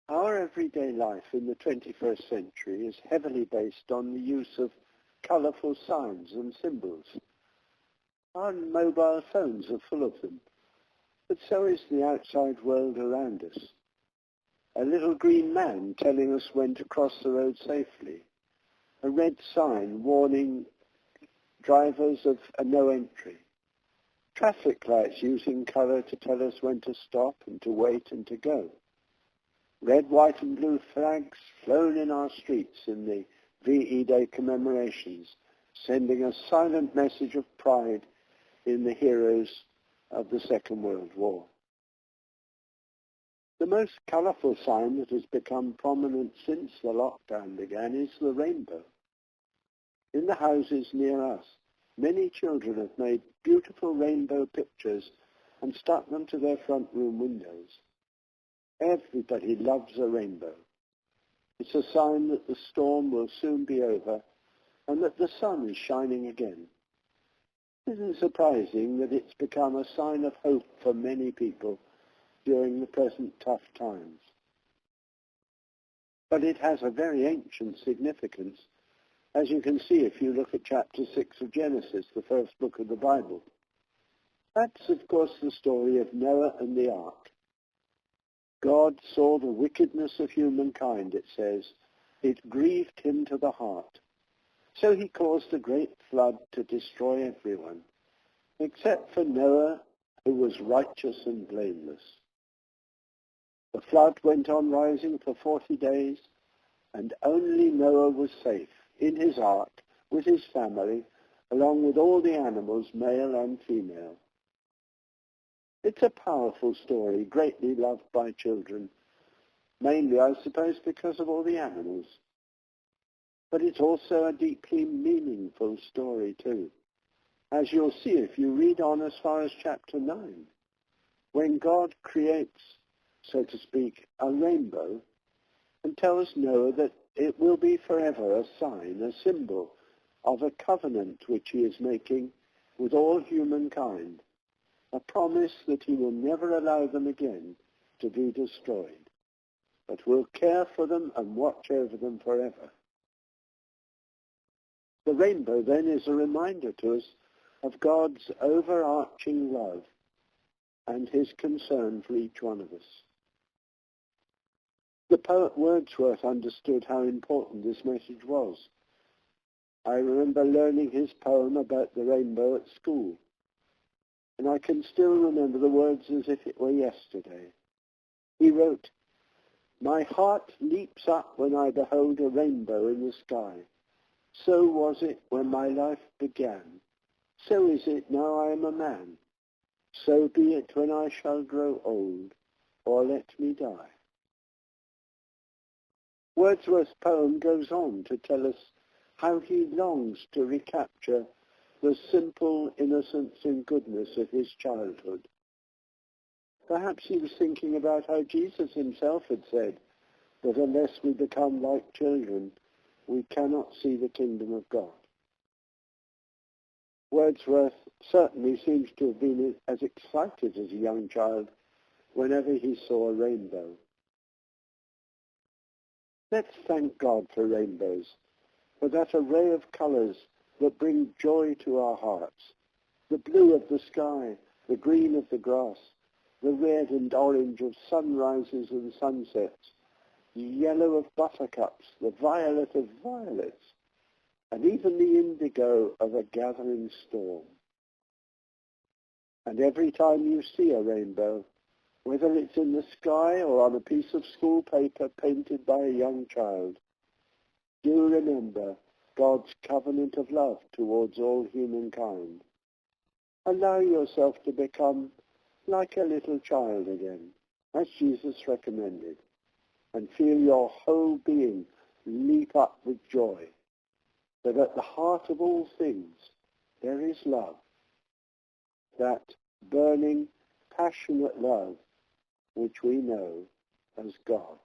Our everyday life in the 21st century is heavily based on the use of colourful signs and symbols. Our mobile phones are full of them, but so is the outside world around us. A little green man telling us when to cross the road safely. A red sign warning drivers of a no entry. Traffic lights using colour to tell us when to stop and to wait and to go. Red, white and blue flags flown in our streets in the VE Day commemorations, sending a silent message of pride in the heroes of the Second World War. The most colourful sign that has become prominent since the lockdown began is the rainbow. In the houses near us, many children have made beautiful rainbow pictures and stuck them to their front room windows. Everybody loves a rainbow. It's a sign that the storm will soon be over and that the sun is shining again. It isn't surprising that it's become a sign of hope for many people during the present tough times. But it has a very ancient significance, as you can see if you look at chapter 6 of Genesis, the first book of the Bible. That's, of course, the story of Noah and the ark. God saw the wickedness of humankind, it says. It grieved him to the heart. So he caused a great flood to destroy everyone, except for Noah, who was righteous and blameless. The flood went on rising for 40 days, and only Noah was safe in his ark with his family, along with all the animals, male and female. It's a powerful story, greatly loved by children, mainly, I suppose, because of all the animals. But it's also a deeply meaningful story too, as you'll see if you read on as far as chapter 9. When God creates, so to speak, a rainbow and tells Noah that it will be forever a sign, a symbol of a covenant which he is making with all humankind, a promise that he will never allow them again to be destroyed, but will care for them and watch over them forever. The rainbow then is a reminder to us of God's overarching love and his concern for each one of us. The poet Wordsworth understood how important this message was. I remember learning his poem about the rainbow at school, and I can still remember the words as if it were yesterday. He wrote, "My heart leaps up when I behold a rainbow in the sky. So was it when my life began. So is it now I am a man. So be it when I shall grow old, or let me die." Wordsworth's poem goes on to tell us how he longs to recapture the simple innocence and goodness of his childhood. Perhaps he was thinking about how Jesus himself had said that unless we become like children, we cannot see the kingdom of God. Wordsworth certainly seems to have been as excited as a young child whenever he saw a rainbow. Let's thank God for rainbows, for that array of colours that bring joy to our hearts. The blue of the sky, the green of the grass, the red and orange of sunrises and sunsets, the yellow of buttercups, the violet of violets, and even the indigo of a gathering storm. And every time you see a rainbow, whether it's in the sky or on a piece of school paper painted by a young child, do remember God's covenant of love towards all humankind. Allow yourself to become like a little child again, as Jesus recommended, and feel your whole being leap up with joy, that at the heart of all things there is love, that burning, passionate love which we know as God.